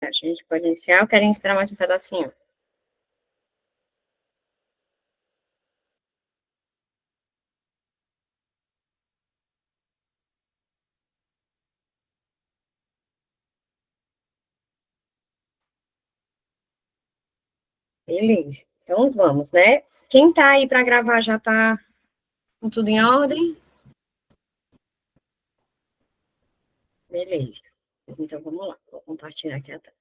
A gente pode iniciar ou querem esperar mais um pedacinho? Beleza. Então vamos, né? Quem tá aí para gravar já tá com tudo em ordem? Beleza. Pois então vamos lá. Vou compartilhar aqui a tela.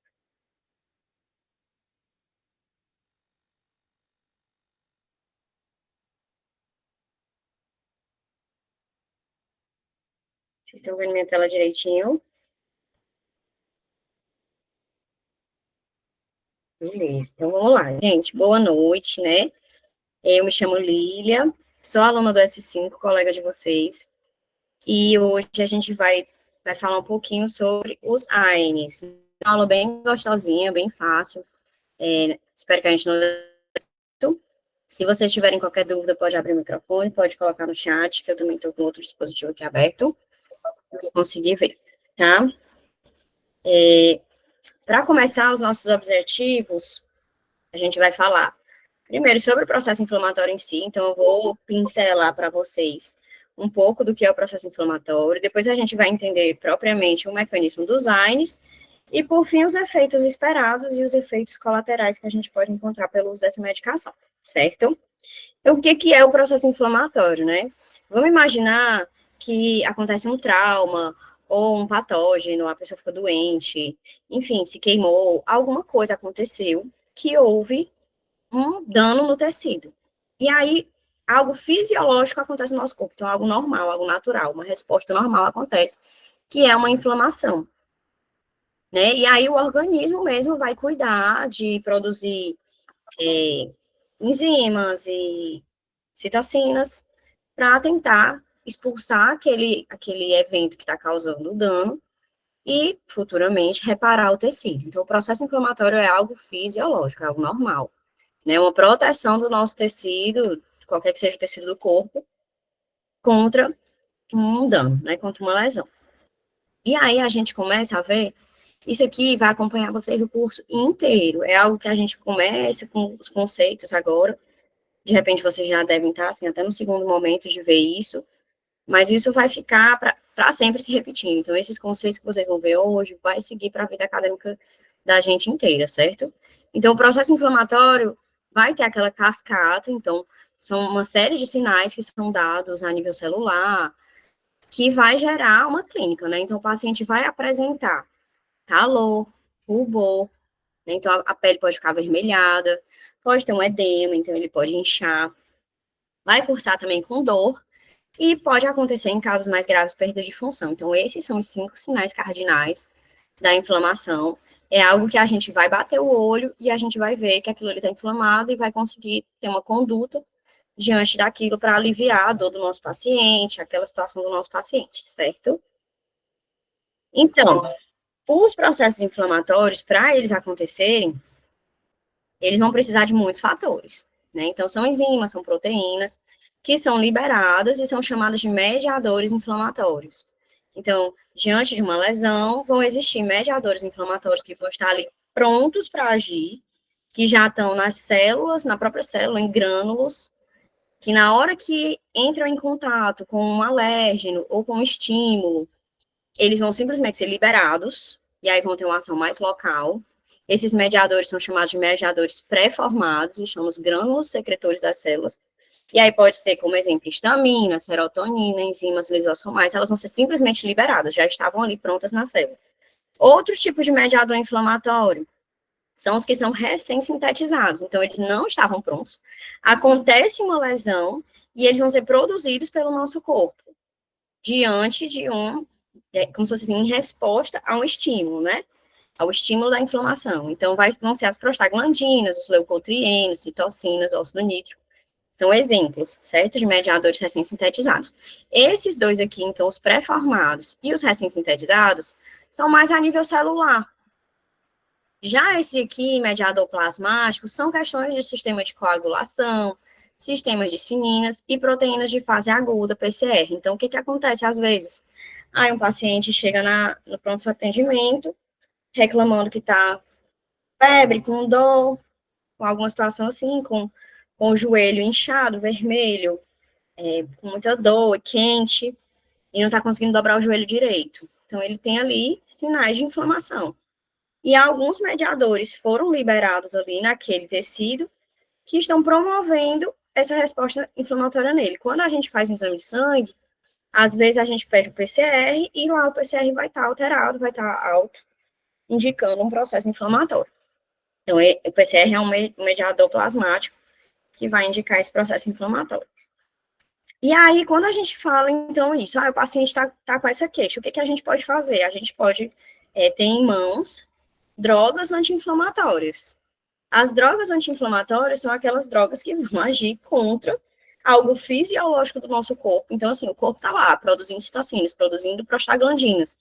Vocês estão vendo minha tela direitinho? Beleza. Então vamos lá, gente. Boa noite, né? Eu me chamo Lília, sou aluna do S5, colega de vocês. E hoje a gente vai falar um pouquinho sobre os AINES. Uma aula bem gostosinha, bem fácil. Espero que a gente não... Se vocês tiverem qualquer dúvida, pode abrir o microfone, pode colocar no chat, que eu também estou com outro dispositivo aqui aberto, para conseguir ver, tá? Para começar os nossos objetivos, a gente vai falar primeiro sobre o processo inflamatório em si, então eu vou pincelar para vocês um pouco do que é o processo inflamatório, depois a gente vai entender propriamente o mecanismo dos AINES, e por fim os efeitos esperados e os efeitos colaterais que a gente pode encontrar pelo uso dessa medicação, certo? Então, o que é o processo inflamatório, né? Vamos imaginar que acontece um trauma ou um patógeno, a pessoa fica doente, enfim, se queimou, alguma coisa aconteceu que houve um dano no tecido. E aí, algo fisiológico acontece no nosso corpo, então algo normal, algo natural, uma resposta normal acontece, que é uma inflamação, né? E aí o organismo mesmo vai cuidar de produzir enzimas e citocinas para tentar expulsar aquele evento que está causando o dano e, futuramente, reparar o tecido. Então, o processo inflamatório é algo fisiológico, é algo normal, né? Uma proteção do nosso tecido, qualquer que seja o tecido do corpo, contra um dano, né? Contra uma lesão. E aí a gente começa a ver, isso aqui vai acompanhar vocês o curso inteiro, é algo que a gente começa com os conceitos agora, de repente vocês já devem estar, assim, até no segundo momento de ver isso, mas isso vai ficar para sempre se repetindo. Então, esses conceitos que vocês vão ver hoje vai seguir para a vida acadêmica da gente inteira, certo? Então, o processo inflamatório vai ter aquela cascata, então, são uma série de sinais que são dados a nível celular, que vai gerar uma clínica, né? Então, o paciente vai apresentar calor, rubor, né? Então, a pele pode ficar avermelhada, pode ter um edema, então ele pode inchar, vai cursar também com dor, e pode acontecer em casos mais graves perda de função. Então, esses são os 5 sinais cardinais da inflamação. É algo que a gente vai bater o olho e a gente vai ver que aquilo ali está inflamado e vai conseguir ter uma conduta diante daquilo para aliviar a dor do nosso paciente, aquela situação do nosso paciente, certo? Então, os processos inflamatórios, para eles acontecerem, eles vão precisar de muitos fatores, né? Então, são enzimas, são proteínas, que são liberadas e são chamadas de mediadores inflamatórios. Então, diante de uma lesão, vão existir mediadores inflamatórios que vão estar ali prontos para agir, que já estão nas células, na própria célula, em grânulos, que na hora que entram em contato com um alérgeno ou com um estímulo, eles vão simplesmente ser liberados, e aí vão ter uma ação mais local. Esses mediadores são chamados de mediadores pré-formados, e chamamos grânulos secretores das células. E aí pode ser, como exemplo, histamina, serotonina, enzimas lisossomais, elas vão ser simplesmente liberadas, já estavam ali prontas na célula. Outro tipo de mediador inflamatório são os que são recém-sintetizados, então eles não estavam prontos. Acontece uma lesão e eles vão ser produzidos pelo nosso corpo, diante de como se fosse assim, em resposta a um estímulo, né? Ao estímulo da inflamação. Então, vão ser as prostaglandinas, os leucotrienos, citocinas, óxido nítrico. São exemplos, certo? De mediadores recém-sintetizados. Esses dois aqui, então, os pré-formados e os recém-sintetizados, são mais a nível celular. Já esse aqui, mediador plasmático, são questões de sistema de coagulação, sistemas de cininas e proteínas de fase aguda, PCR. Então, o que acontece às vezes? Aí um paciente chega no pronto-atendimento reclamando que está febre, com dor, com alguma situação assim, com o joelho inchado, vermelho, com muita dor, quente, e não está conseguindo dobrar o joelho direito. Então, ele tem ali sinais de inflamação. E alguns mediadores foram liberados ali naquele tecido que estão promovendo essa resposta inflamatória nele. Quando a gente faz um exame de sangue, às vezes a gente pede o PCR e lá o PCR vai estar alterado, vai estar alto, indicando um processo inflamatório. Então, o PCR é um mediador plasmático que vai indicar esse processo inflamatório. E aí, quando a gente fala, então, isso, o paciente está com essa queixa, o que a gente pode fazer? A gente pode ter em mãos drogas anti-inflamatórias. As drogas anti-inflamatórias são aquelas drogas que vão agir contra algo fisiológico do nosso corpo. Então, assim, o corpo está lá, produzindo citocinas, produzindo prostaglandinas.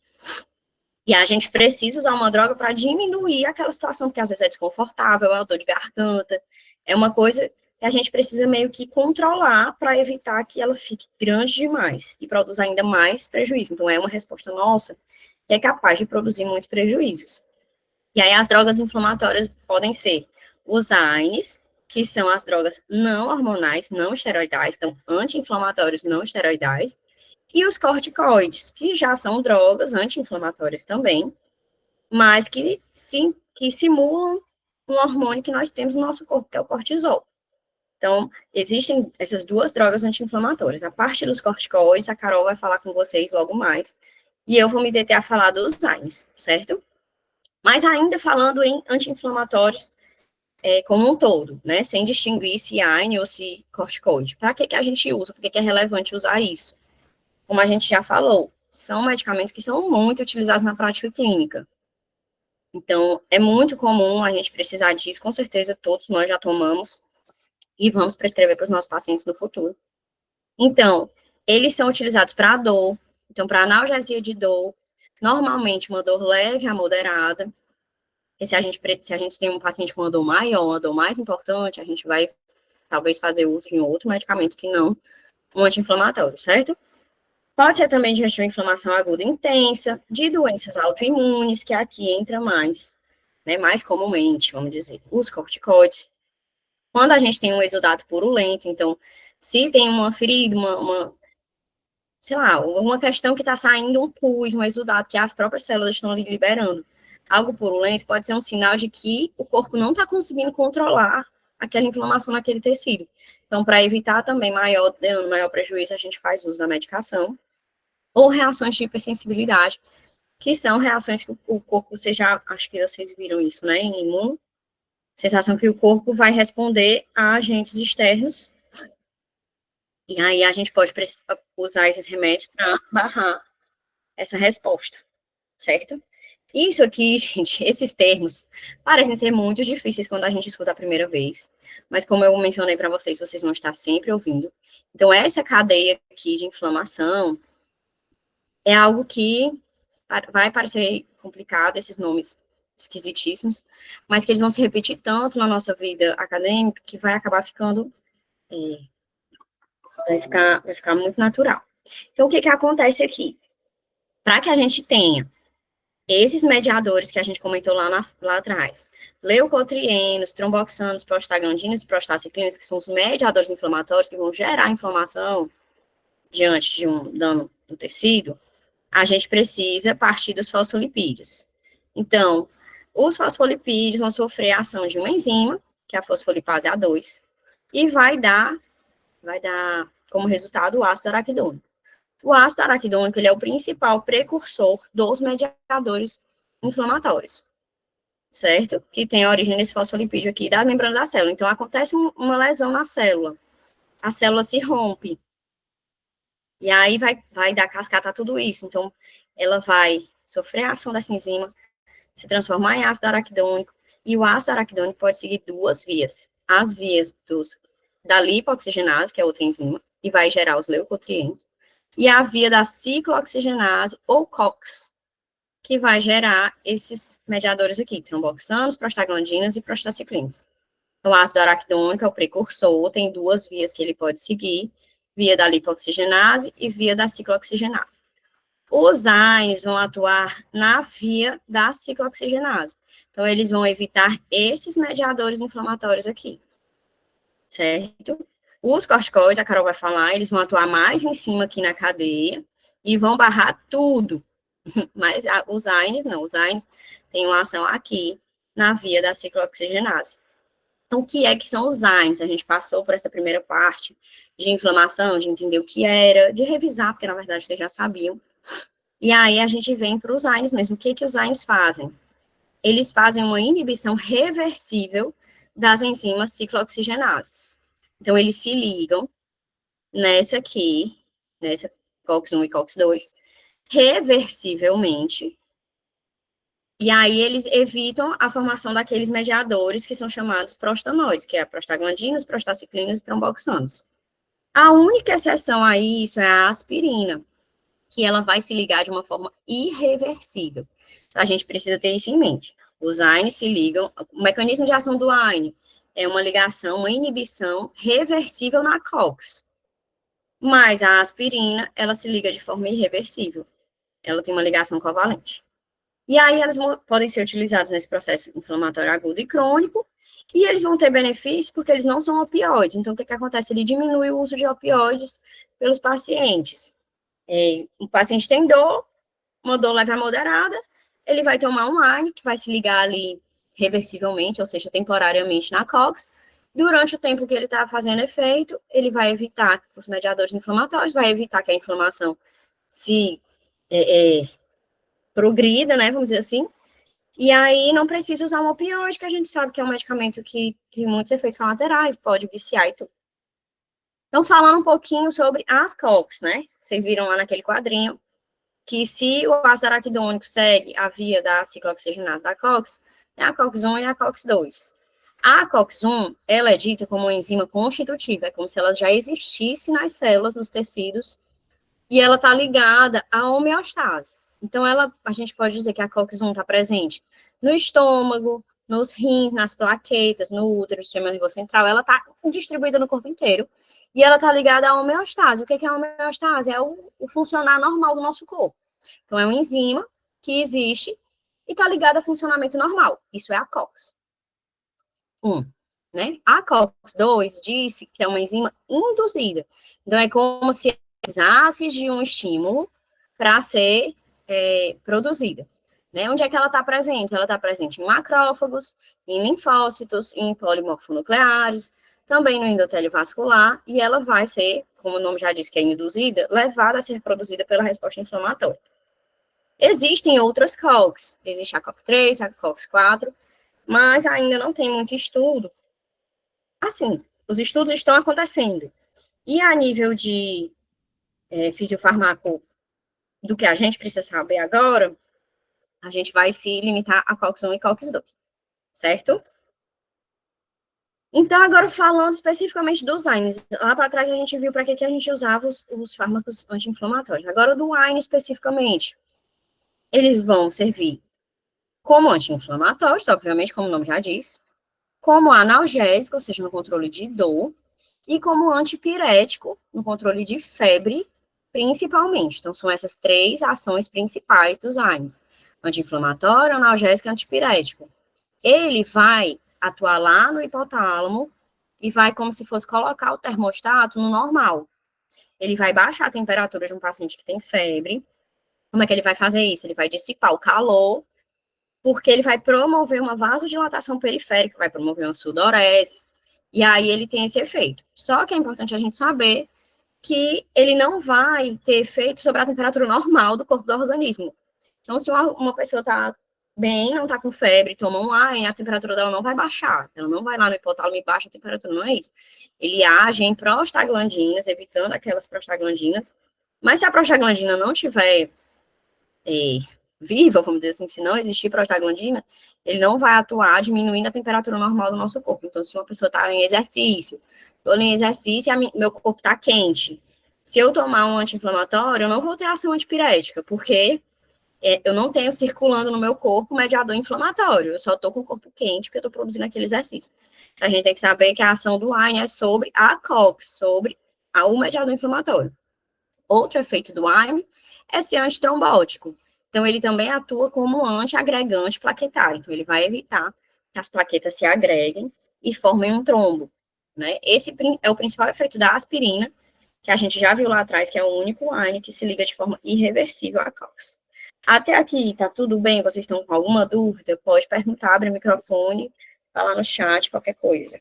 E a gente precisa usar uma droga para diminuir aquela situação, porque às vezes é desconfortável, é uma dor de garganta, é uma coisa que a gente precisa meio que controlar para evitar que ela fique grande demais e produza ainda mais prejuízo. Então, é uma resposta nossa que é capaz de produzir muitos prejuízos. E aí, as drogas inflamatórias podem ser os AINES, que são as drogas não hormonais, não esteroidais, então, anti-inflamatórios não esteroidais, e os corticoides, que já são drogas anti-inflamatórias também, mas que simulam um hormônio que nós temos no nosso corpo, que é o cortisol. Então, existem essas duas drogas anti-inflamatórias. A parte dos corticoides, a Carol vai falar com vocês logo mais, e eu vou me deter a falar dos AINES, certo? Mas ainda falando em anti-inflamatórios como um todo, né, sem distinguir se AINE ou se corticoide. Para que a gente usa? Por que é relevante usar isso? Como a gente já falou, são medicamentos que são muito utilizados na prática clínica. Então, é muito comum a gente precisar disso, com certeza todos nós já tomamos e vamos prescrever para os nossos pacientes no futuro. Então, eles são utilizados para dor, então, para analgesia de dor, normalmente uma dor leve a moderada, e se a gente tem um paciente com uma dor maior, uma dor mais importante, a gente vai talvez fazer uso de um outro medicamento que não um anti-inflamatório, certo? Pode ser também diante de uma inflamação aguda intensa, de doenças autoimunes, que aqui entra mais, né, mais comumente, vamos dizer, os corticoides. Quando a gente tem um exudato purulento, então, se tem uma ferida, sei lá, uma questão que está saindo um pus, um exudato, que as próprias células estão ali liberando, algo purulento pode ser um sinal de que o corpo não está conseguindo controlar aquela inflamação naquele tecido. Então, para evitar também maior dano, maior prejuízo, a gente faz uso da medicação. Ou reações de hipersensibilidade, que são reações que o corpo, vocês já, acho que vocês viram isso, né, em imuno, sensação que o corpo vai responder a agentes externos, e aí a gente pode usar esses remédios para barrar essa resposta, certo? Isso aqui, gente, esses termos parecem ser muito difíceis quando a gente escuta a primeira vez, mas como eu mencionei para vocês, vocês vão estar sempre ouvindo. Então, essa cadeia aqui de inflamação é algo que vai parecer complicado, esses nomes esquisitíssimos, mas que eles vão se repetir tanto na nossa vida acadêmica que vai acabar ficando, vai ficar muito natural. Então, o que acontece aqui? Para que a gente tenha esses mediadores que a gente comentou lá atrás, leucotrienos, tromboxanos, prostaglandinas e prostaciclinas, que são os mediadores inflamatórios que vão gerar inflamação diante de um dano do tecido, a gente precisa partir dos fosfolipídios. Então, os fosfolipídios vão sofrer a ação de uma enzima, que é a fosfolipase A2, e vai dar como resultado o ácido araquidônico. O ácido araquidônico, ele é o principal precursor dos mediadores inflamatórios, certo? Que tem a origem desse fosfolipídio aqui da membrana da célula. Então, acontece uma lesão na célula. A célula se rompe. E aí vai dar cascata a tudo isso. Então, ela vai sofrer a ação dessa enzima, se transformar em ácido araquidônico, e o ácido araquidônico pode seguir duas vias. As vias da lipoxigenase, que é outra enzima, e vai gerar os leucotrienos, e a via da ciclooxigenase, ou COX, que vai gerar esses mediadores aqui, tromboxanos, prostaglandinas e prostaciclinas. O ácido araquidônico é o precursor, tem duas vias que ele pode seguir, via da lipoxigenase e via da ciclooxigenase. Os AINES vão atuar na via da ciclooxigenase. Então, eles vão evitar esses mediadores inflamatórios aqui, certo? Os corticoides, a Carol vai falar, eles vão atuar mais em cima aqui na cadeia e vão barrar tudo. Mas os AINES não, os AINES têm uma ação aqui na via da ciclooxigenase. Então, o que é que são os AINES? A gente passou por essa primeira parte de inflamação, de entender o que era, de revisar, porque na verdade vocês já sabiam. E aí a gente vem para os AINES mesmo. O que que os AINES fazem? Eles fazem uma inibição reversível das enzimas ciclooxigenases. Então, eles se ligam nessa aqui, nessa COX-1 e COX-2, reversivelmente, e aí eles evitam a formação daqueles mediadores que são chamados prostanoides, que é a prostaglandinas, prostaciclinas e tromboxanos. A única exceção a isso é a aspirina, que ela vai se ligar de uma forma irreversível. A gente precisa ter isso em mente. Os AINES se ligam, o mecanismo de ação do AINE é uma ligação, uma inibição reversível na COX. Mas a aspirina, ela se liga de forma irreversível. Ela tem uma ligação covalente. E aí elas podem ser utilizados nesse processo inflamatório agudo e crônico, e eles vão ter benefícios porque eles não são opioides. Então, o que acontece? Ele diminui o uso de opioides pelos pacientes. O paciente tem dor, uma dor leve a moderada, ele vai tomar um AINE, que vai se ligar ali reversivelmente, ou seja, temporariamente na COX. Durante o tempo que ele está fazendo efeito, ele vai evitar os mediadores inflamatórios, vai evitar que a inflamação se progrida, né, vamos dizer assim, e aí não precisa usar um opioide, que a gente sabe que é um medicamento que tem muitos efeitos colaterais, pode viciar e tudo. Então, falando um pouquinho sobre as COX, né, vocês viram lá naquele quadrinho, que se o ácido araquidônico segue a via da ciclooxigenase da COX, é a COX-1 e a COX-2. A COX-1, ela é dita como uma enzima constitutiva, é como se ela já existisse nas células, nos tecidos, e ela está ligada à homeostase. Então, a gente pode dizer que a COX-1 está presente no estômago, nos rins, nas plaquetas, no útero, no sistema nervoso central, ela está distribuída no corpo inteiro, e ela está ligada à homeostase. O que é a homeostase? É o funcionar normal do nosso corpo. Então, é uma enzima que existe e está ligada a funcionamento normal. Isso é a COX-1. Né? A COX-2 disse que é uma enzima induzida. Então, é como se precisasse de um estímulo para ser produzida. Né? Onde é que ela está presente? Ela está presente em macrófagos, em linfócitos, em polimorfonucleares, também no endotélio vascular, e ela vai ser, como o nome já diz que é induzida, levada a ser produzida pela resposta inflamatória. Existem outras COX, existe a COX-3, a COX-4, mas ainda não tem muito estudo. Assim, os estudos estão acontecendo. E a nível de fisiofarmaco, do que a gente precisa saber agora, a gente vai se limitar a COX-1 e COX-2, certo? Então, agora falando especificamente dos AINES, lá para trás a gente viu para que a gente usava os fármacos anti-inflamatórios. Agora, do AINE especificamente, eles vão servir como anti-inflamatórios, obviamente, como o nome já diz, como analgésico, ou seja, no controle de dor, e como antipirético, no controle de febre, principalmente. Então, são essas três ações principais dos AINES: anti-inflamatório, analgésico e antipirético. Ele vai atuar lá no hipotálamo e vai como se fosse colocar o termostato no normal. Ele vai baixar a temperatura de um paciente que tem febre. Como é que ele vai fazer isso? Ele vai dissipar o calor, porque ele vai promover uma vasodilatação periférica, vai promover uma sudorese, e aí ele tem esse efeito. Só que é importante a gente saber que ele não vai ter efeito sobre a temperatura normal do corpo do organismo. Então, se uma pessoa está bem, não está com febre, toma um AINE, a temperatura dela não vai baixar. Ela não vai lá no hipotálamo e baixa a temperatura, não é isso. Ele age em prostaglandinas, evitando aquelas prostaglandinas. Mas se a prostaglandina não tiver viva, vamos dizer assim, se não existir prostaglandina, ele não vai atuar diminuindo a temperatura normal do nosso corpo. Então, se uma pessoa está em exercício, estou em exercício e meu corpo está quente, se eu tomar um anti-inflamatório, eu não vou ter ação antipirética, porque eu não tenho circulando no meu corpo mediador inflamatório, eu só estou com o corpo quente porque eu estou produzindo aquele exercício. A gente tem que saber que a ação do AINE é sobre a COX, sobre o mediador inflamatório. Outro efeito do AINE esse antitrombótico. Então, ele também atua como antiagregante plaquetário. Então, ele vai evitar que as plaquetas se agreguem e formem um trombo, né? Esse é o principal efeito da aspirina, que a gente já viu lá atrás, que é o único AINE que se liga de forma irreversível à COX. Até aqui, tá tudo bem? Vocês estão com alguma dúvida? Pode perguntar, abre o microfone, falar no chat, qualquer coisa.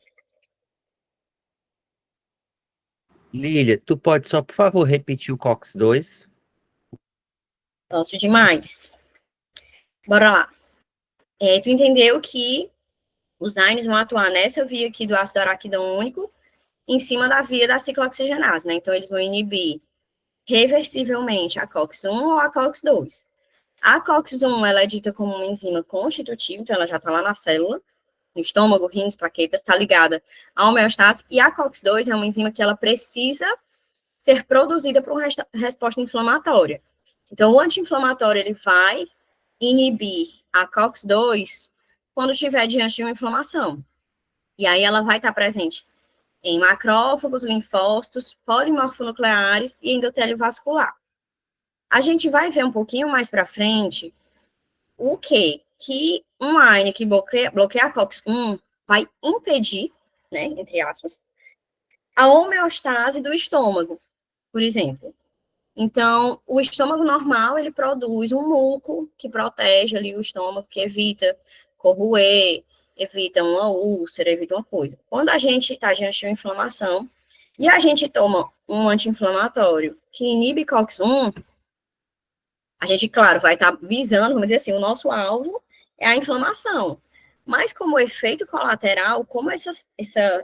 Lília, tu pode só, por favor, repetir o COX-2? Posso demais. Bora lá. Tu entendeu que os AINES vão atuar nessa via aqui do ácido araquidônico em cima da via da ciclooxigenase, né? Então, eles vão inibir reversivelmente a COX-1 ou a COX-2. A COX-1, ela é dita como uma enzima constitutiva, então ela já está lá na célula, no estômago, rins, plaquetas, está ligada à homeostase, e a COX-2 é uma enzima que ela precisa ser produzida por uma resposta inflamatória. Então, o anti-inflamatório, ele vai inibir a COX-2 quando estiver diante de uma inflamação. E aí ela vai estar presente em macrófagos, linfócitos, polimorfonucleares e endotélio vascular. A gente vai ver um pouquinho mais para frente o quê? Que um AINE que bloqueia a COX-1 vai impedir, né, entre aspas, a homeostase do estômago, por exemplo. Então, o estômago normal, ele produz um muco que protege ali o estômago, que evita corroer, evita uma úlcera, evita uma coisa. Quando a gente está diante de uma inflamação e a gente toma um anti-inflamatório que inibe COX-1, a gente, claro, vai estar visando, vamos dizer assim, o nosso alvo é a inflamação. Mas como efeito colateral, como essa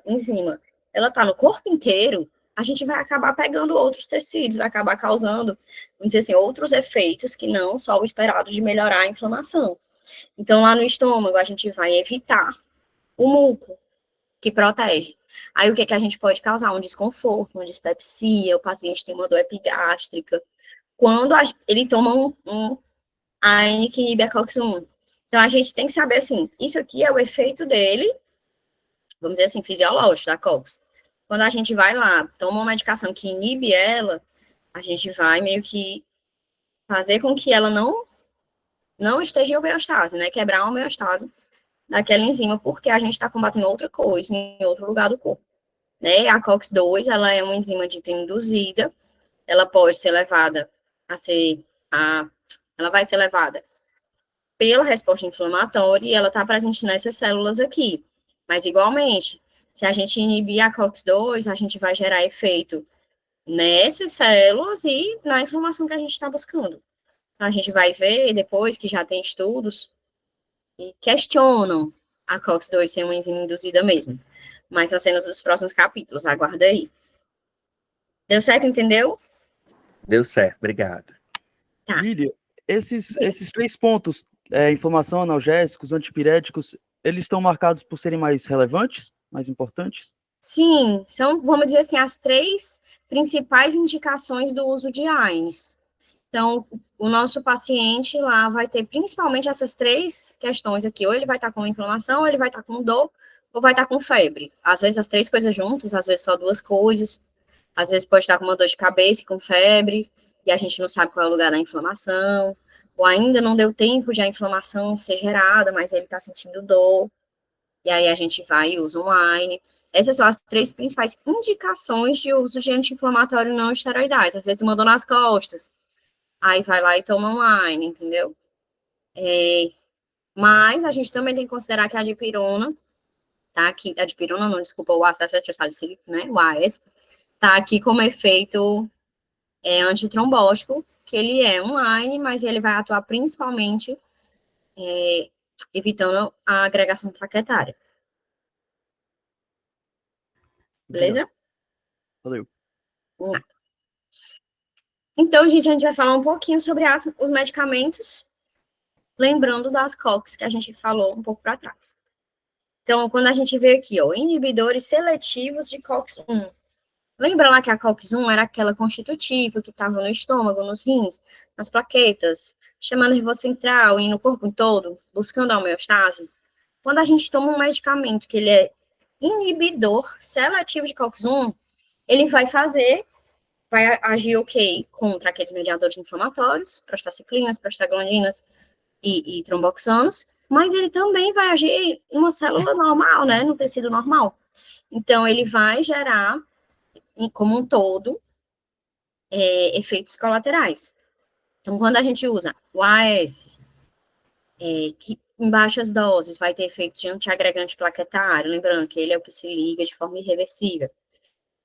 enzima, ela está no corpo inteiro, a gente vai acabar pegando outros tecidos, vai acabar causando, vamos dizer assim, outros efeitos que não só o esperado de melhorar a inflamação. Então, lá no estômago, a gente vai evitar o muco, que protege. Aí, o que a gente pode causar? Um desconforto, uma dispepsia, o paciente tem uma dor epigástrica, quando ele toma um AINE que inibe a COX-1. Então, a gente tem que saber, assim, isso aqui é o efeito dele, vamos dizer assim, fisiológico da COX. Quando a gente vai lá, toma uma medicação que inibe ela, a gente vai meio que fazer com que ela não esteja em homeostase, né? Quebrar a homeostase daquela enzima, porque a gente está combatendo outra coisa em outro lugar do corpo. Né? A COX-2, ela é uma enzima dita induzida, ela pode ser levada a ser ela vai ser levada pela resposta inflamatória e ela está presente nessas células aqui. Mas, igualmente, se a gente inibir a COX-2, a gente vai gerar efeito nessas células e na inflamação que a gente está buscando. A gente vai ver depois que já tem estudos que questionam a COX-2 ser uma enzima induzida mesmo. Mas são cenas dos próximos capítulos, aguarda aí. Deu certo, entendeu? Deu certo, obrigado. Tá. Lília, esses 3 pontos, inflamação, analgésicos, antipiréticos, eles estão marcados por serem mais relevantes, mais importantes? Sim, são, vamos dizer assim, as 3 principais indicações do uso de AINES. Então, o nosso paciente lá vai ter principalmente essas 3 questões aqui. Ou ele vai estar com inflamação, ou ele vai estar com dor, ou vai estar com febre. Às vezes as 3 coisas juntas, às vezes só 2 coisas. Às vezes pode estar com uma dor de cabeça e com febre, e a gente não sabe qual é o lugar da inflamação. Ou ainda não deu tempo de a inflamação ser gerada, mas ele está sentindo dor. E aí a gente vai e usa um AINE. Essas são as 3 principais indicações de uso de anti-inflamatório não esteroidais. Às vezes tu mandou nas costas, aí vai lá e toma um AINE, entendeu? Mas a gente também tem que considerar que a dipirona, tá aqui, a dipirona não, desculpa, o ácido acetilsalicílico, né, o AS, tá aqui como efeito antitrombótico, que ele é um AINE, mas ele vai atuar principalmente evitando a agregação plaquetária. Beleza? Valeu. Então, gente, a gente vai falar um pouquinho sobre os medicamentos, lembrando das COX que a gente falou um pouco para trás. Então, quando a gente vê aqui, ó, inibidores seletivos de COX-1. Lembra lá que a COX-1 era aquela constitutiva que estava no estômago, nos rins, nas plaquetas, chamando nervoso central e no corpo todo, buscando a homeostase? Quando a gente toma um medicamento que ele é inibidor seletivo de COX-1, ele vai fazer vai agir ok contra aqueles mediadores inflamatórios, prostaciclinas, prostaglandinas e tromboxanos, mas ele também vai agir em uma célula normal, né, no tecido normal. Então, ele vai gerar, como um todo, efeitos colaterais. Então, quando a gente usa o AS, que em baixas doses vai ter efeito de antiagregante plaquetário, lembrando que ele é o que se liga de forma irreversível.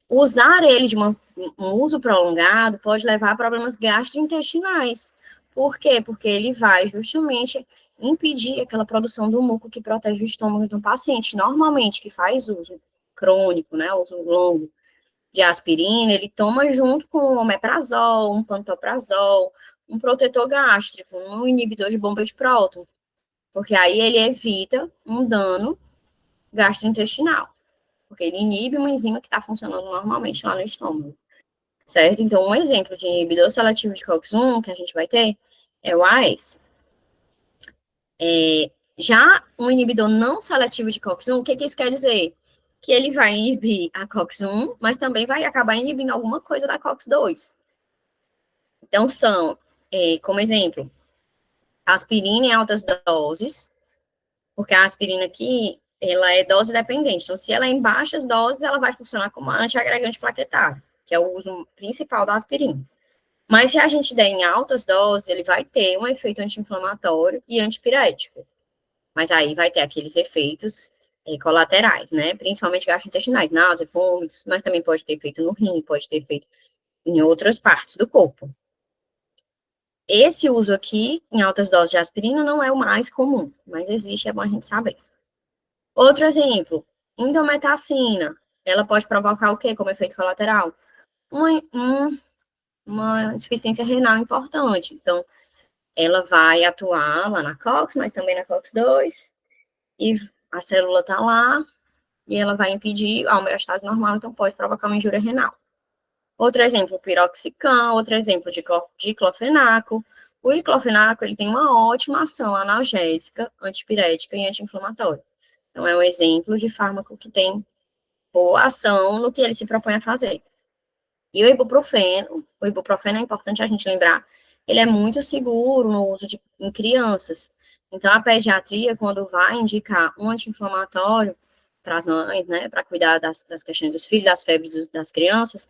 Usar ele de um uso prolongado pode levar a problemas gastrointestinais. Por quê? Porque ele vai justamente impedir aquela produção do muco que protege o estômago do paciente. Normalmente, que faz uso crônico, né, uso longo de aspirina, ele toma junto com o omeprazol, um pantoprazol, um protetor gástrico, um inibidor de bomba de próton, porque aí ele evita um dano gastrointestinal, porque ele inibe uma enzima que está funcionando normalmente lá no estômago, certo? Então, um exemplo de inibidor seletivo de COX-1 que a gente vai ter é o AS. Já um inibidor não seletivo de COX-1, o que isso quer dizer? Que ele vai inibir a COX-1, mas também vai acabar inibindo alguma coisa da COX-2. Então, são, como exemplo, aspirina em altas doses, porque a aspirina aqui, ela é dose dependente. Então, se ela é em baixas doses, ela vai funcionar como antiagregante plaquetário, que é o uso principal da aspirina. Mas se a gente der em altas doses, ele vai ter um efeito anti-inflamatório e antipirético. Mas aí vai ter aqueles efeitos colaterais, né? Principalmente gastrointestinais, náusea, vômitos, mas também pode ter efeito no rim, pode ter efeito em outras partes do corpo. Esse uso aqui, em altas doses de aspirina, não é o mais comum, mas existe, é bom a gente saber. Outro exemplo, indometacina. Ela pode provocar o quê como efeito colateral? Uma insuficiência renal importante. Então, ela vai atuar lá na COX, mas também na COX-2, e a célula está lá, e ela vai impedir a homeostase normal, então pode provocar uma injúria renal. Outro exemplo, piroxicam, outro exemplo de diclofenaco. O diclofenaco, ele tem uma ótima ação analgésica, antipirética e anti-inflamatória. Então, é um exemplo de fármaco que tem boa ação no que ele se propõe a fazer. E o ibuprofeno é importante a gente lembrar, ele é muito seguro no uso em crianças. Então, a pediatria, quando vai indicar um anti-inflamatório para as mães, né, para cuidar das questões dos filhos, das febres das crianças,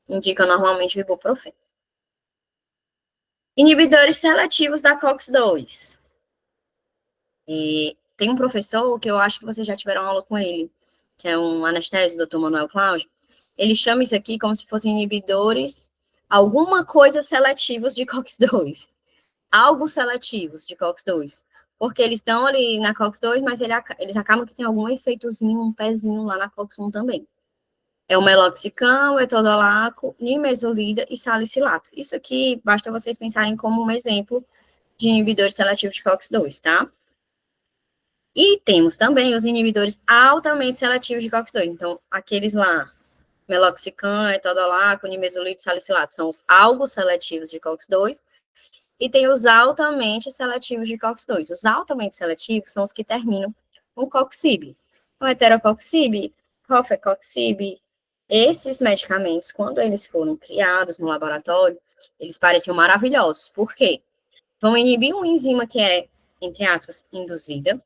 indica normalmente o ibuprofeno. Inibidores seletivos da COX-2. Tem um professor que eu acho que vocês já tiveram aula com ele, que é um anestésio, Dr. Manuel Cláudio. Ele chama isso aqui como se fossem inibidores, alguma coisa seletivos de COX-2. Algo seletivos de COX-2. Porque eles estão ali na COX-2, mas eles acabam que tem algum efeitozinho, um pezinho lá na COX-1 também. É o meloxicam, o etodolaco, nimesulida e salicilato. Isso aqui, basta vocês pensarem como um exemplo de inibidores seletivos de COX-2, tá? E temos também os inibidores altamente seletivos de COX-2. Então, aqueles lá, meloxicam, etodolaco, nimesulida e salicilato, são os algo seletivos de COX-2. E tem os altamente seletivos de COX-2. Os altamente seletivos são os que terminam com coxib. O heterocoxib, rofecoxib, esses medicamentos, quando eles foram criados no laboratório, eles pareciam maravilhosos. Por quê? Vão inibir uma enzima que é, entre aspas, induzida,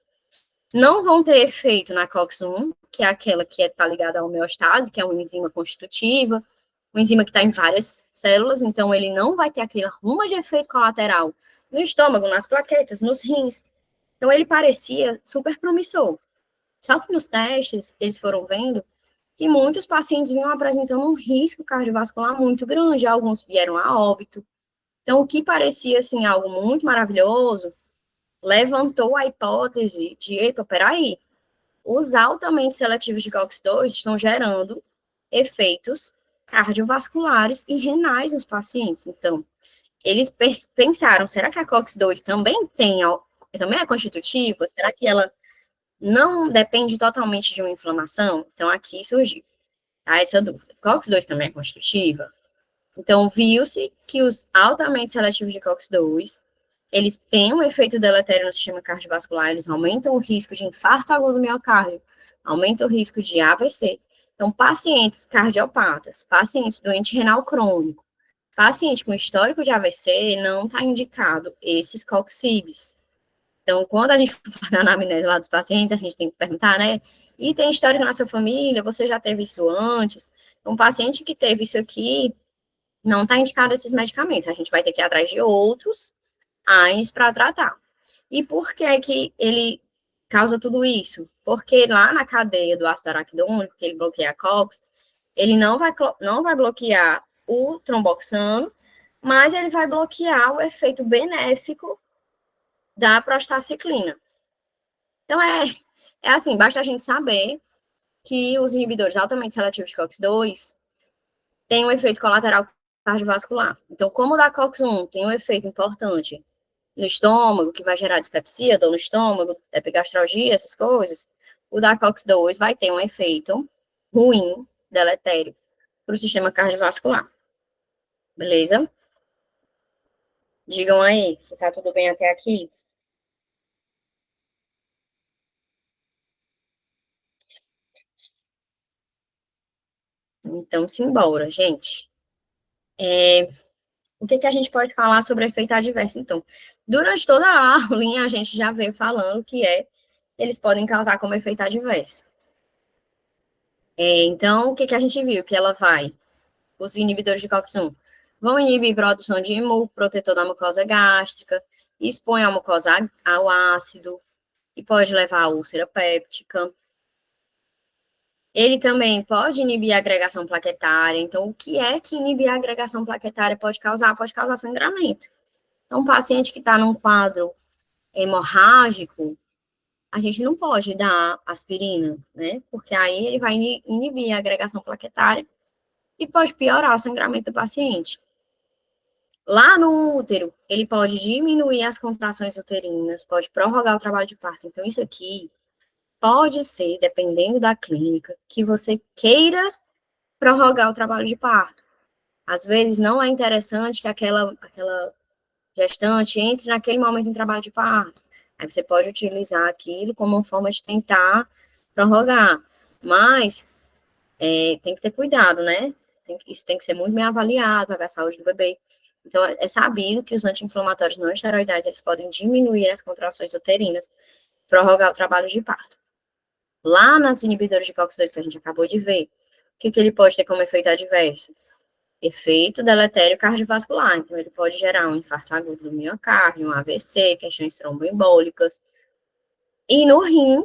não vão ter efeito na COX-1, que é aquela que está ligada à homeostase, que é uma enzima constitutiva, uma enzima que está em várias células, então ele não vai ter aquele rumo de efeito colateral no estômago, nas plaquetas, nos rins. Então ele parecia super promissor. Só que nos testes, eles foram vendo que muitos pacientes vinham apresentando um risco cardiovascular muito grande, alguns vieram a óbito. Então, o que parecia, assim, algo muito maravilhoso, levantou a hipótese de, epa, peraí, os altamente seletivos de COX-2 estão gerando efeitos cardiovasculares e renais nos pacientes. Então, eles pensaram, será que a COX-2 também também é constitutiva? Será que ela não depende totalmente de uma inflamação? Então, aqui surgiu essa dúvida. COX-2 também é constitutiva? Então, viu-se que os altamente seletivos de COX-2, eles têm um efeito deletério no sistema cardiovascular, eles aumentam o risco de infarto agudo do miocárdio, aumentam o risco de AVC Então, pacientes cardiopatas, pacientes doente renal crônico, paciente com histórico de AVC, não está indicado esses coxibes. Então, quando a gente for fazer a anamnese lá dos pacientes, a gente tem que perguntar, né? E tem histórico na sua família? Você já teve isso antes? Um paciente que teve isso aqui, não está indicado esses medicamentos. A gente vai ter que ir atrás de outros AINES para tratar. E por que que ele causa tudo isso? Porque lá na cadeia do ácido araquidônico, que ele bloqueia a COX, ele não vai bloquear o tromboxano, mas ele vai bloquear o efeito benéfico da prostaciclina. Então, é assim, basta a gente saber que os inibidores altamente seletivos de COX-2 têm um efeito colateral cardiovascular. Então, como o da COX-1 tem um efeito importante no estômago, que vai gerar dispepsia, dor no estômago, epigastralgia, essas coisas, o da COX-2 vai ter um efeito ruim, deletério, para o sistema cardiovascular. Beleza? Digam aí se tá tudo bem até aqui. Então, simbora, gente. O que a gente pode falar sobre efeito adverso, então? Durante toda a aulinha, a gente já veio falando que eles podem causar como efeito adverso. Então, o que a gente viu? Que ela vai, os inibidores de COX-1, vão inibir a produção de protetor da mucosa gástrica, expõe a mucosa ao ácido, e pode levar a úlcera péptica. Ele também pode inibir a agregação plaquetária. Então, o que é que inibir a agregação plaquetária pode causar? Pode causar sangramento. Então, um paciente que está num quadro hemorrágico, a gente não pode dar aspirina, né? Porque aí ele vai inibir a agregação plaquetária e pode piorar o sangramento do paciente. Lá no útero, ele pode diminuir as contrações uterinas, pode prorrogar o trabalho de parto. Então, isso aqui pode ser, dependendo da clínica, que você queira prorrogar o trabalho de parto. Às vezes, não é interessante que aquela gestante entre naquele momento em trabalho de parto. Aí você pode utilizar aquilo como uma forma de tentar prorrogar. Mas tem que ter cuidado, né? Isso tem que ser muito bem avaliado, para ver a saúde do bebê. Então, é sabido que os anti-inflamatórios não esteroidais, eles podem diminuir as contrações uterinas, prorrogar o trabalho de parto. Lá nas inibidoras de COX-2 que a gente acabou de ver, o que ele pode ter como efeito adverso? Efeito deletério cardiovascular. Então, ele pode gerar um infarto agudo do miocárdio, um AVC, questões tromboembólicas. E no rim,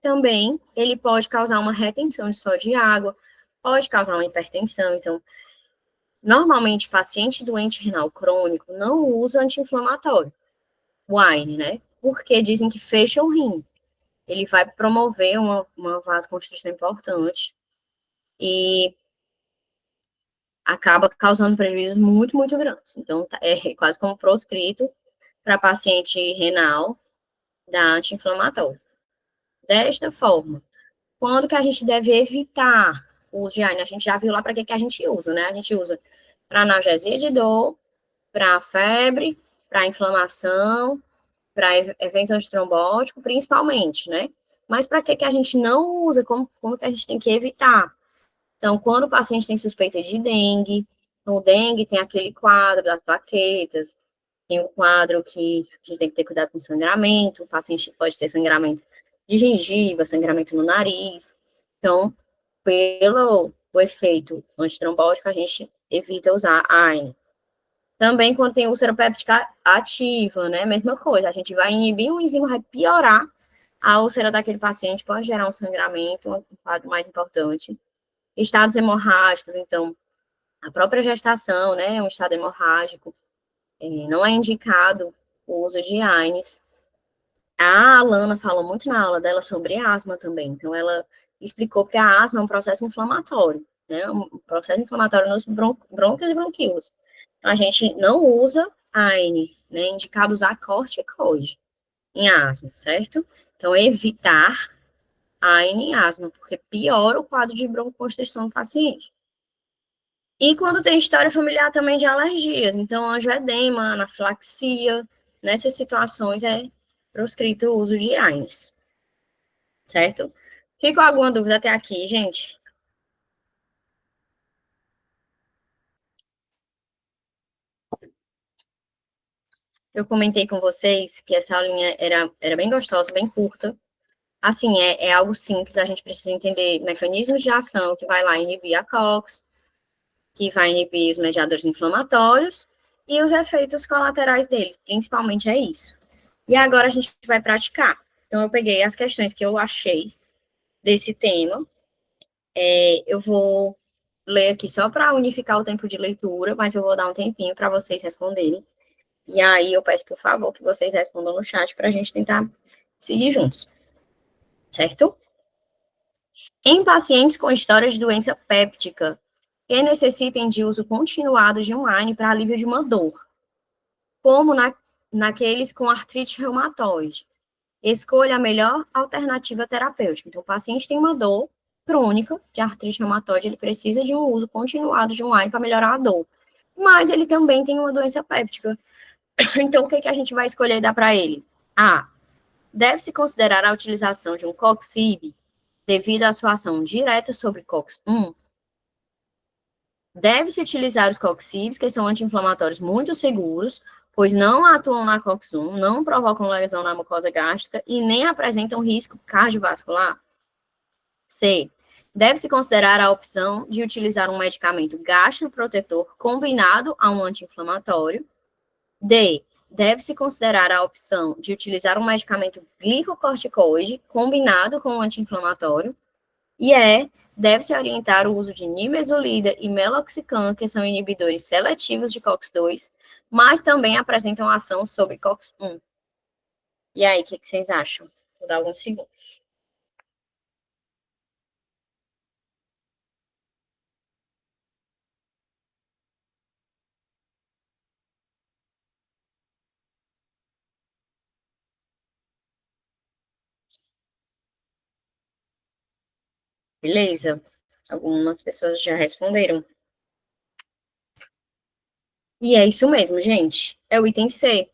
também, ele pode causar uma retenção de só de água, pode causar uma hipertensão. Então, normalmente, paciente doente renal crônico não usa anti-inflamatório, o AINE, né? Porque dizem que fecha o rim. Ele vai promover uma vasoconstrição importante e acaba causando prejuízos muito, muito grandes. Então, é quase como proscrito para paciente renal da anti-inflamatório. Desta forma, quando que a gente deve evitar o uso de AINE? A gente já viu lá para que a gente usa, né? A gente usa para analgesia de dor, para febre, para inflamação, para evento antitrombótico, principalmente, né? Mas para que a gente não usa? Como que a gente tem que evitar? Então, quando o paciente tem suspeita de dengue, então, o dengue tem aquele quadro das plaquetas, tem um quadro que a gente tem que ter cuidado com sangramento, o paciente pode ter sangramento de gengiva, sangramento no nariz. Então, pelo o efeito antitrombótico, a gente evita usar AINE. Também quando tem úlcera péptica ativa, né, mesma coisa, a gente vai inibir um enzima, vai piorar a úlcera daquele paciente, pode gerar um sangramento, um quadro mais importante. Estados hemorrágicos, então, a própria gestação, né, é um estado hemorrágico, não é indicado o uso de AINES. A Alana falou muito na aula dela sobre asma também, então ela explicou que a asma é um processo inflamatório, né, um processo inflamatório nos brônquios e bronquíolos. Então, a gente não usa AINE, né, indicado usar corticoide em asma, certo? Então, evitar AINE em asma, porque piora o quadro de broncoconstrição do paciente. E quando tem história familiar também de alergias, então angioedema, anafilaxia, nessas situações é proscrito o uso de AINES, certo? Ficou alguma dúvida até aqui, gente? Eu comentei com vocês que essa aulinha era bem gostosa, bem curta. Assim, é algo simples, a gente precisa entender mecanismos de ação que vai lá inibir a COX, que vai inibir os mediadores inflamatórios e os efeitos colaterais deles, principalmente é isso. E agora a gente vai praticar. Então, eu peguei as questões que eu achei desse tema. Eu vou ler aqui só para unificar o tempo de leitura, mas eu vou dar um tempinho para vocês responderem. E aí eu peço, por favor, que vocês respondam no chat para a gente tentar seguir juntos. Certo? Em pacientes com história de doença péptica que necessitem de uso continuado de um AINE para alívio de uma dor, como naqueles com artrite reumatoide, escolha a melhor alternativa terapêutica. Então, o paciente tem uma dor crônica, que é a artrite reumatoide, ele precisa de um uso continuado de um AINE para melhorar a dor. Mas ele também tem uma doença péptica. Então, o que a gente vai escolher dar para ele? A. Deve-se considerar a utilização de um coxib devido à sua ação direta sobre COX-1. Deve-se utilizar os coxibs, que são anti-inflamatórios muito seguros, pois não atuam na COX-1, não provocam lesão na mucosa gástrica e nem apresentam risco cardiovascular. C. Deve-se considerar a opção de utilizar um medicamento gastroprotetor combinado a um anti-inflamatório. D. Deve-se considerar a opção de utilizar um medicamento glicocorticoide combinado com um anti-inflamatório. E deve-se orientar o uso de nimesulida e meloxicam, que são inibidores seletivos de COX-2, mas também apresentam ação sobre COX-1. E aí, o que vocês acham? Vou dar alguns segundos. Beleza? Algumas pessoas já responderam. E é isso mesmo, gente. É o item C.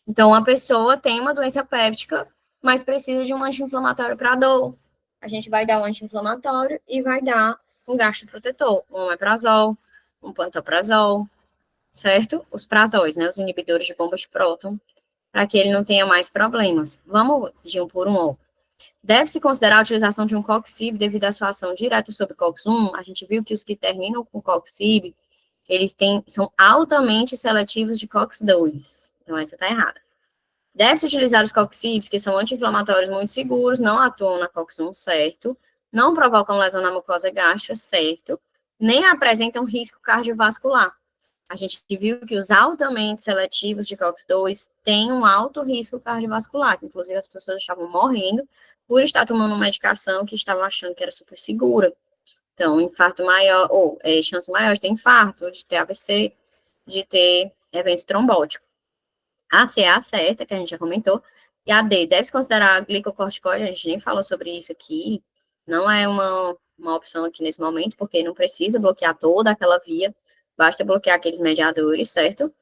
Então, a pessoa tem uma doença péptica, mas precisa de um anti-inflamatório para dor. A gente vai dar um anti-inflamatório e vai dar um gastroprotetor, um omeprazol, um pantoprazol, certo? Os prazóis, né? Os inibidores de bomba de próton, para que ele não tenha mais problemas. Vamos de um por um, ó. Deve-se considerar a utilização de um coxib devido à sua ação direta sobre COX-1. A gente viu que os que terminam com coxib, eles são altamente seletivos de COX-2. Então, essa está errada. Deve-se utilizar os coxibs, que são anti-inflamatórios muito seguros, não atuam na COX-1, certo? Não provocam lesão na mucosa gástrica, certo? Nem apresentam risco cardiovascular. A gente viu que os altamente seletivos de COX-2 têm um alto risco cardiovascular, que inclusive as pessoas estavam morrendo por estar tomando uma medicação que estavam achando que era super segura. Então, infarto maior, ou chance maior de ter infarto, de ter AVC, de ter evento trombótico. A C é a certa, que a gente já comentou, e a D, deve-se considerar a glicocorticoide, a gente nem falou sobre isso aqui, não é uma opção aqui nesse momento, porque não precisa bloquear toda aquela via, basta bloquear aqueles mediadores, certo?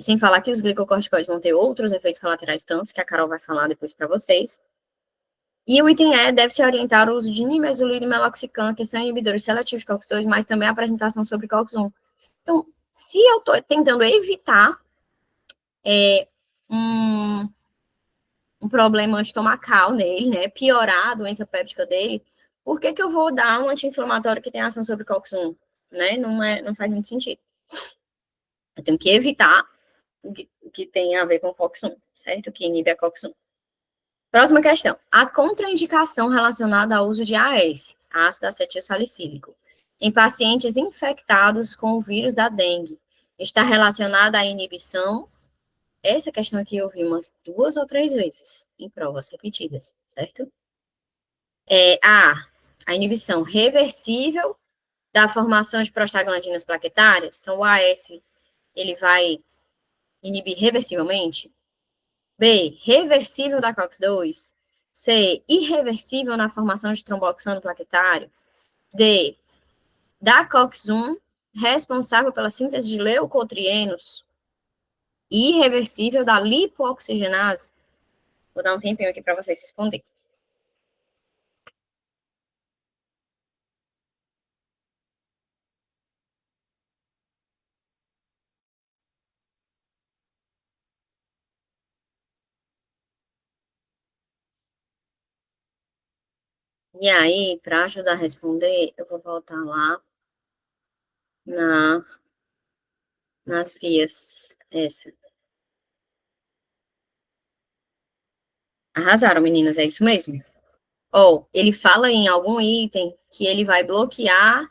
Sem falar que os glicocorticoides vão ter outros efeitos colaterais tantos, que a Carol vai falar depois para vocês. E o item E deve-se orientar o uso de nimesulida e meloxicam, que são inibidores seletivos de COX-2, mas também a apresentação sobre COX-1. Então, se eu estou tentando evitar um problema estomacal nele, né, piorar a doença péptica dele, por que eu vou dar um anti-inflamatório que tem ação sobre COX-1? Né? Não faz muito sentido. Eu tenho que evitar o que tem a ver com COX-1, certo? Que inibe a COX-1. Próxima questão. A contraindicação relacionada ao uso de AS, ácido acetil salicílico, em pacientes infectados com o vírus da dengue, está relacionada à inibição. Essa questão aqui eu vi umas 2 ou 3 vezes em provas repetidas, certo? A inibição reversível da formação de prostaglandinas plaquetárias. Então, o AS, ele vai inibir reversivelmente. B, reversível da COX-2. C, irreversível na formação de tromboxano plaquetário. D, da COX-1, responsável pela síntese de leucotrienos. Irreversível da lipooxigenase. Vou dar um tempinho aqui para vocês responderem. E aí, para ajudar a responder, eu vou voltar lá nas vias. Essa. Arrasaram, meninas, é isso mesmo? Ou ele fala em algum item que ele vai bloquear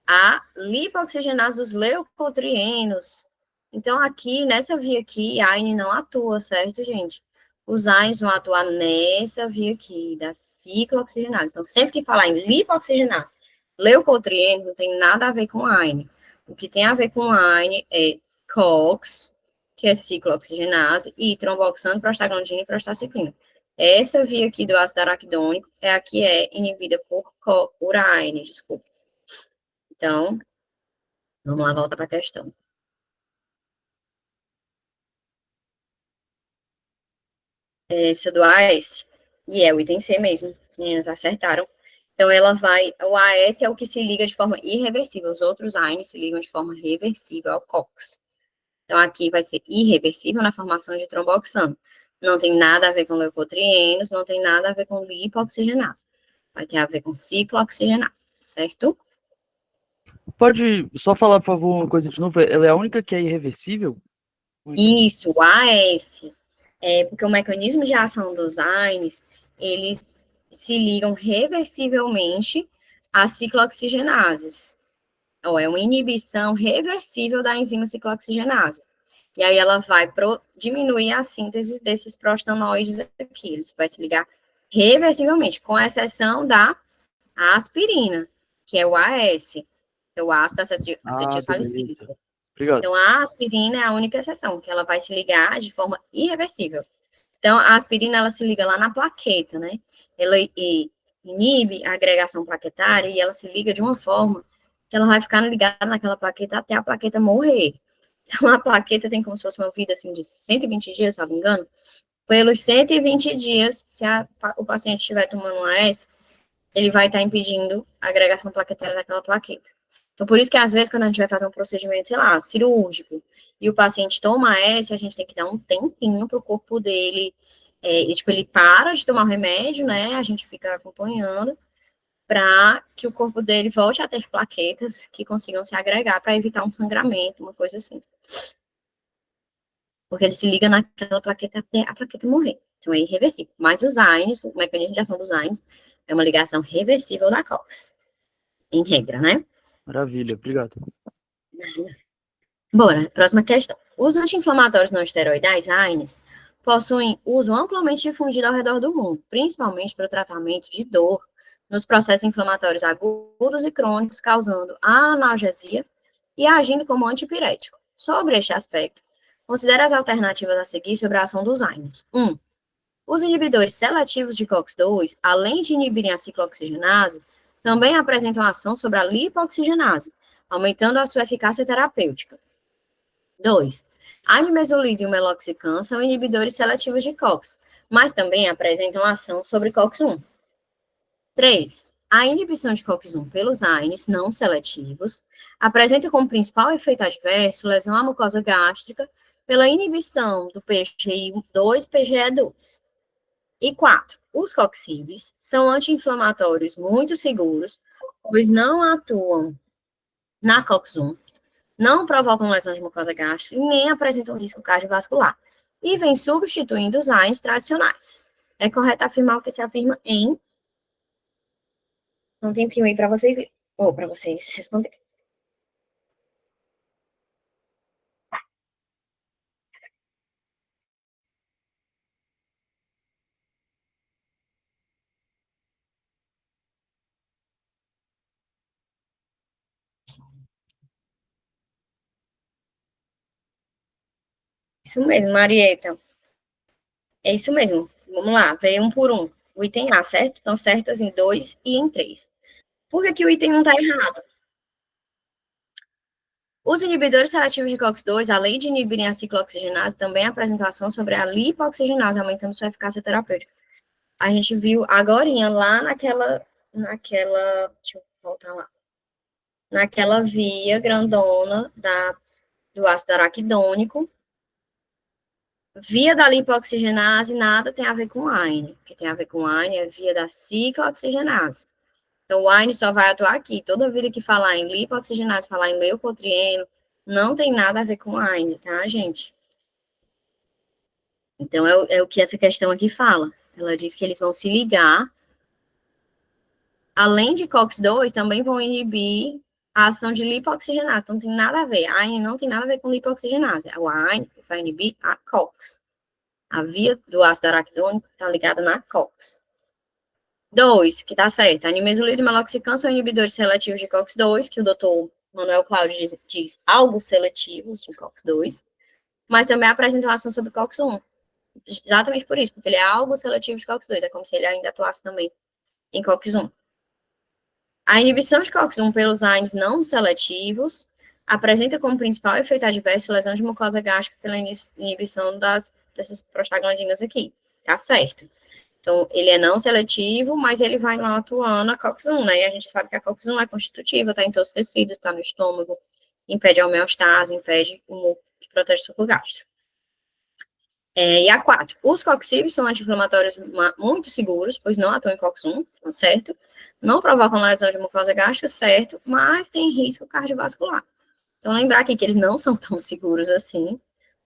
a lipoxigenase dos leucotrienos. Então, aqui, nessa via aqui, a AINE não atua, certo, gente? Os AINES vão atuar nessa via aqui, da ciclooxigenase. Então, sempre que falar em lipoxigenase, leucotrienos, não tem nada a ver com AINE. O que tem a ver com AINE é COX, que é ciclooxigenase, e tromboxano, prostaglandina e prostaciclina. Essa via aqui do ácido araquidônico é a que é inibida por AINE, desculpa. Então, vamos lá, volta para a questão. Essa do AS, e é o item C mesmo, as meninas acertaram. Então, ela vai, o AS é o que se liga de forma irreversível, os outros AINES se ligam de forma reversível ao COX. Então, aqui vai ser irreversível na formação de tromboxano. Não tem nada a ver com leucotrienos, não tem nada a ver com lipoxigenase. Vai ter a ver com ciclooxigenase, certo? Pode só falar, por favor, uma coisa de novo? Ela é a única que é irreversível? Isso, o AS, porque o mecanismo de ação dos AINES, eles se ligam reversivelmente às ciclooxigenases. Ou é uma inibição reversível da enzima ciclooxigenase. E aí ela vai diminuir a síntese desses prostanoides aqui. Eles vai se ligar reversivelmente, com exceção da aspirina, que é o AS, que é o ácido acetilsalicílico. Obrigado. Então, a aspirina é a única exceção, que ela vai se ligar de forma irreversível. Então, a aspirina, ela se liga lá na plaqueta, né? Ela inibe a agregação plaquetária e ela se liga de uma forma que ela vai ficar ligada naquela plaqueta até a plaqueta morrer. Então, a plaqueta tem como se fosse uma vida, assim, de 120 dias, se não me engano. Pelos 120 dias, se o paciente estiver tomando um AS, ele vai estar impedindo a agregação plaquetária daquela plaqueta. Então, por isso que, às vezes, quando a gente vai fazer um procedimento, sei lá, cirúrgico, e o paciente toma essa, a gente tem que dar um tempinho para o corpo dele, ele para de tomar o remédio, né, a gente fica acompanhando, para que o corpo dele volte a ter plaquetas que consigam se agregar para evitar um sangramento, uma coisa assim. Porque ele se liga naquela plaqueta até a plaqueta morrer. Então, é irreversível. Mas os AINES, o mecanismo de ação dos AINES, é uma ligação reversível da COX, em regra, né? Maravilha, obrigado. Bora, próxima questão. Os anti-inflamatórios não esteroidais, AINES, possuem uso amplamente difundido ao redor do mundo, principalmente para o tratamento de dor nos processos inflamatórios agudos e crônicos, causando analgesia e agindo como antipirético. Sobre este aspecto, considere as alternativas a seguir sobre a ação dos AINES. 1. Os inibidores seletivos de COX-2, além de inibirem a ciclooxigenase, também apresentam ação sobre a lipoxigenase, aumentando a sua eficácia terapêutica. 2. A nimesulida e o meloxicam são inibidores seletivos de COX, mas também apresentam ação sobre COX-1. 3. A inibição de COX-1 pelos AINES não seletivos apresenta como principal efeito adverso lesão à mucosa gástrica pela inibição do PGI2 e PGE2. E 4. Os coxibes são anti-inflamatórios muito seguros, pois não atuam na COX-1, não provocam lesão de mucosa gástrica e nem apresentam risco cardiovascular. E vem substituindo os AINES tradicionais. É correto afirmar o que se afirma em... Não tem tempinho aí para vocês lerem, ou para vocês responderem. Isso mesmo, Marieta. É isso mesmo. Vamos lá, veio um por um. O item A, certo? Estão certas em 2 e em 3. Por que o item 1 está errado? Os inibidores seletivos de COX-2, além de inibirem a ciclooxigenase, também apresentam ação sobre a lipoxigenase, aumentando sua eficácia terapêutica. A gente viu agorinha lá naquela, deixa eu voltar lá, naquela via grandona do ácido araquidônico, Via da lipoxigenase nada tem a ver com AINE. O que tem a ver com AINE é via da ciclooxigenase. Então, o AINE só vai atuar aqui. Toda vida que falar em lipoxigenase, falar em leucotrieno, não tem nada a ver com AINE, tá, gente? Então, é o que essa questão aqui fala. Ela diz que eles vão se ligar. Além de COX-2, também vão inibir a ação de lipoxigenase. Então, não tem nada a ver. A AINE não tem nada a ver com lipoxigenase. O AINE vai inibir a COX. A via do ácido araquidônico está ligada na COX. 2, que tá certo. A nimesulida e meloxicam são inibidores seletivos de COX-2, que o doutor Manuel Cláudio diz algo seletivos de COX-2, mas também apresenta ação sobre COX-1. Exatamente por isso, porque ele é algo seletivo de COX-2. É como se ele ainda atuasse também em COX-1. A inibição de COX-1 pelos AINEs não seletivos apresenta como principal efeito adverso lesão de mucosa gástrica pela inibição dessas prostaglandinas aqui. Tá certo. Então, ele é não seletivo, mas ele vai lá atuando a COX-1, né? E a gente sabe que a COX-1 é constitutiva, está em todos os tecidos, está no estômago, impede a homeostase, impede o muco que protege o suco gástrico. E a 4. Os coxibes são anti-inflamatórios muito seguros, pois não atuam em COX-1, certo? Não provocam lesão de mucosa gástrica, certo? Mas tem risco cardiovascular. Então, lembrar aqui que eles não são tão seguros assim,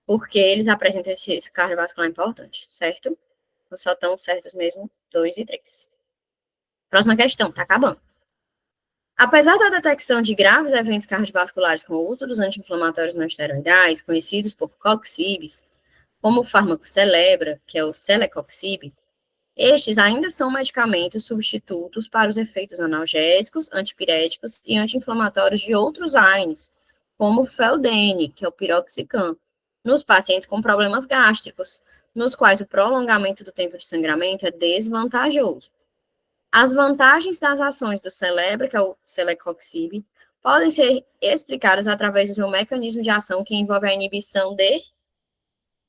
porque eles apresentam esse risco cardiovascular importante, certo? Não só tão certos mesmo 2 e 3. Próxima questão, tá acabando. Apesar da detecção de graves eventos cardiovasculares com o uso dos anti-inflamatórios não esteroidais, conhecidos por coxibes, como o fármaco Celebra, que é o Celecoxib, estes ainda são medicamentos substitutos para os efeitos analgésicos, antipiréticos e anti-inflamatórios de outros AINEs, como o Feldene, que é o piroxicam, nos pacientes com problemas gástricos, nos quais o prolongamento do tempo de sangramento é desvantajoso. As vantagens das ações do Celebra, que é o Celecoxib, podem ser explicadas através do seu mecanismo de ação que envolve a inibição de...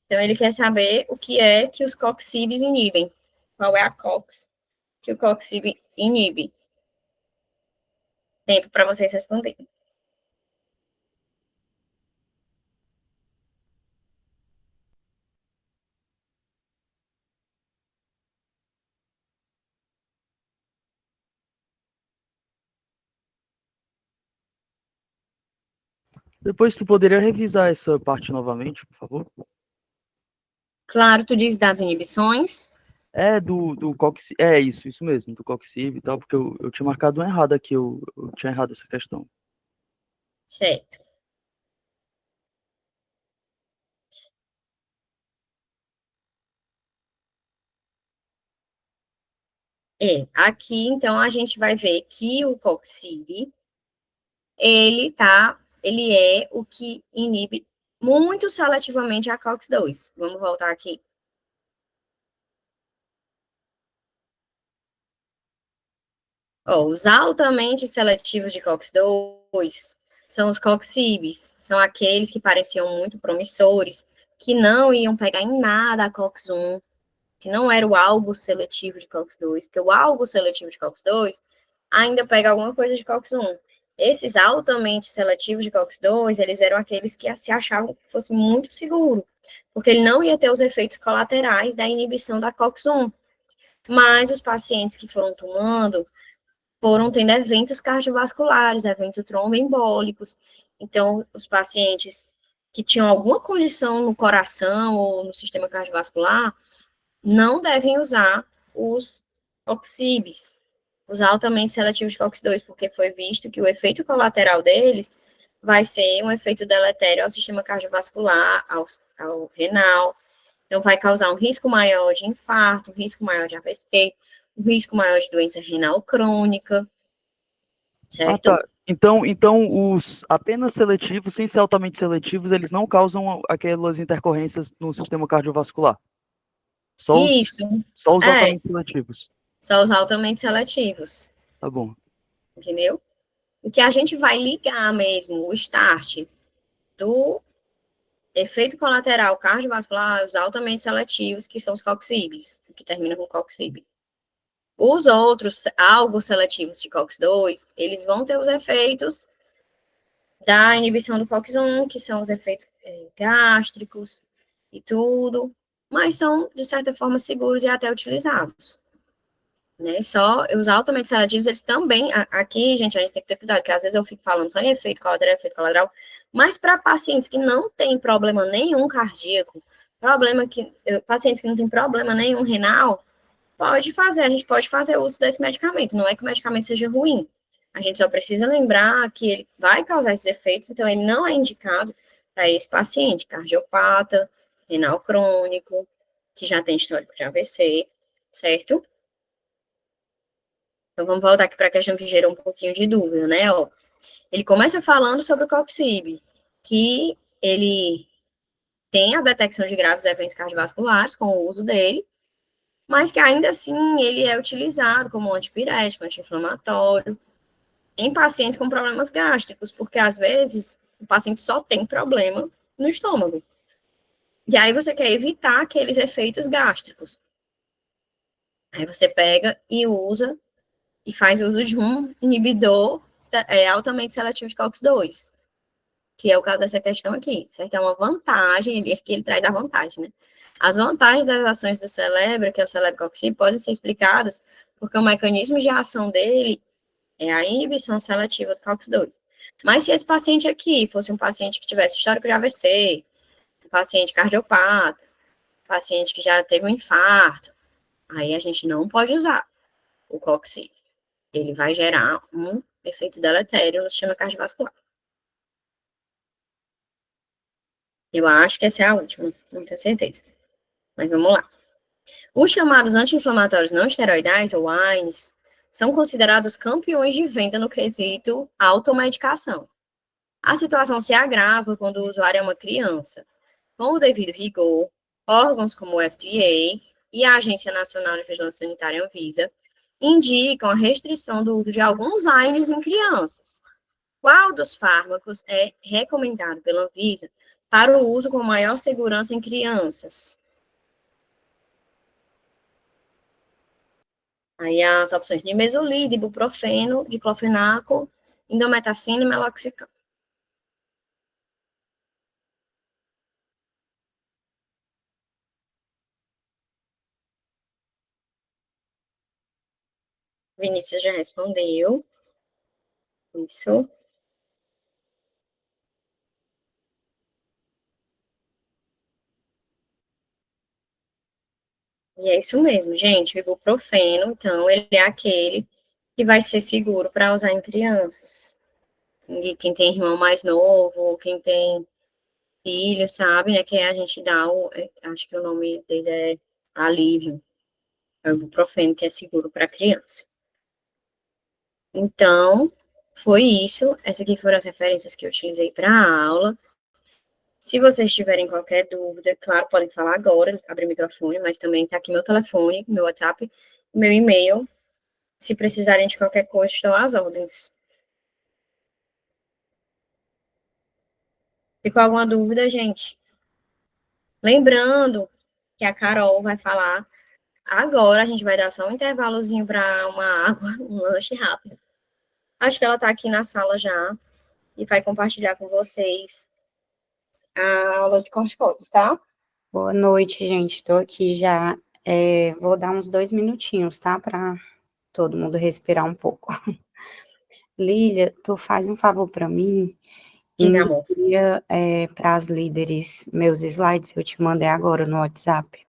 Então, ele quer saber o que é que os coxibes inibem. Qual é a COX que o coxib inibe? Tempo para vocês responderem. Depois tu poderia revisar essa parte novamente, por favor? Claro, tu diz das inibições. É do Coxib, isso mesmo, do Coxib e tal, porque eu tinha marcado um errado aqui, eu tinha errado essa questão. Certo. Aqui, então, a gente vai ver que o coxib, ele é o que inibe muito seletivamente a COX-2. Vamos voltar aqui. Os altamente seletivos de COX-2 são os coxibes, são aqueles que pareciam muito promissores, que não iam pegar em nada a COX-1, que não era o algo seletivo de COX-2, porque o algo seletivo de COX-2 ainda pega alguma coisa de COX-1. Esses altamente seletivos de COX-2, eles eram aqueles que se achavam que fosse muito seguro, porque ele não ia ter os efeitos colaterais da inibição da COX-1. Mas os pacientes que foram tomando foram tendo eventos cardiovasculares, eventos tromboembólicos. Então, os pacientes que tinham alguma condição no coração ou no sistema cardiovascular não devem usar os oxibes, os altamente seletivos de COX-2, porque foi visto que o efeito colateral deles vai ser um efeito deletério ao sistema cardiovascular, ao renal. Então, vai causar um risco maior de infarto, um risco maior de AVC, um risco maior de doença renal crônica, certo? Ah, tá. Então os apenas seletivos, sem ser altamente seletivos, eles não causam aquelas intercorrências no sistema cardiovascular. Isso, Só os altamente seletivos. só os altamente seletivos, Tá bom. entendeu? O que a gente vai ligar mesmo, o start do efeito colateral cardiovascular, os altamente seletivos, que são os coxibes, que terminam com coxib. Os outros, algo seletivos de COX-2, eles vão ter os efeitos da inibição do COX-1, que são os efeitos gástricos e tudo, mas são, de certa forma, seguros e até utilizados. Né? Só os altamente seletivos, eles também, aqui, gente, a gente tem que ter cuidado, porque às vezes eu fico falando só em efeito colateral, mas para pacientes que não têm problema nenhum cardíaco, pacientes que não têm problema nenhum renal, a gente pode fazer uso desse medicamento, não é que o medicamento seja ruim, a gente só precisa lembrar que ele vai causar esses efeitos, então ele não é indicado para esse paciente, cardiopata, renal crônico, que já tem histórico de AVC, certo? Então, vamos voltar aqui para a questão que gerou um pouquinho de dúvida, né? Ó, ele começa falando sobre o Coxib, que ele tem a detecção de graves eventos cardiovasculares com o uso dele, mas que ainda assim ele é utilizado como antipirético, anti-inflamatório, em pacientes com problemas gástricos, porque às vezes o paciente só tem problema no estômago. E aí você quer evitar aqueles efeitos gástricos. Aí você pega e usa e faz uso de um inibidor altamente seletivo de COX-2, que é o caso dessa questão aqui, certo? É uma vantagem, ele traz a vantagem, né? As vantagens das ações do Celebra, que é o Celebra-COX, podem ser explicadas porque o mecanismo de ação dele é a inibição seletiva do COX-2. Mas se esse paciente aqui fosse um paciente que tivesse histórico de AVC, um paciente cardiopata, um paciente que já teve um infarto, aí a gente não pode usar o COX. Ele vai gerar um efeito deletério no sistema cardiovascular. Eu acho que essa é a última, não tenho certeza. Mas vamos lá. Os chamados anti-inflamatórios não esteroidais, ou AINES, são considerados campeões de venda no quesito automedicação. A situação se agrava quando o usuário é uma criança. Com o devido rigor, órgãos como o FDA e a Agência Nacional de Vigilância Sanitária, Anvisa, indicam a restrição do uso de alguns AINES em crianças. Qual dos fármacos é recomendado pela Anvisa para o uso com maior segurança em crianças? Aí as opções de nimesulida, ibuprofeno, diclofenaco, indometacina e meloxicam. Vinícius já respondeu. Isso. E é isso mesmo, gente. O ibuprofeno, então, ele é aquele que vai ser seguro para usar em crianças. E quem tem irmão mais novo, quem tem filho, sabe, né? Que a gente dá acho que o nome dele é alívio. É o ibuprofeno, que é seguro para criança. Então, foi isso. Essas aqui foram as referências que eu utilizei para a aula. Se vocês tiverem qualquer dúvida, claro, podem falar agora, abrir o microfone, mas também está aqui meu telefone, meu WhatsApp, meu e-mail. Se precisarem de qualquer coisa, estou às ordens. Ficou alguma dúvida, gente? Lembrando que a Carol vai falar agora, a gente vai dar só um intervalozinho para uma água, um lanche rápido. Acho que ela está aqui na sala já e vai compartilhar com vocês a aula de corticoides, tá? Boa noite, gente. Estou aqui já. Vou dar uns 2 minutinhos, tá? Para todo mundo respirar um pouco. Lília, tu faz um favor para mim. Diga, amor. Envia para as líderes meus slides, eu te mandei agora no WhatsApp.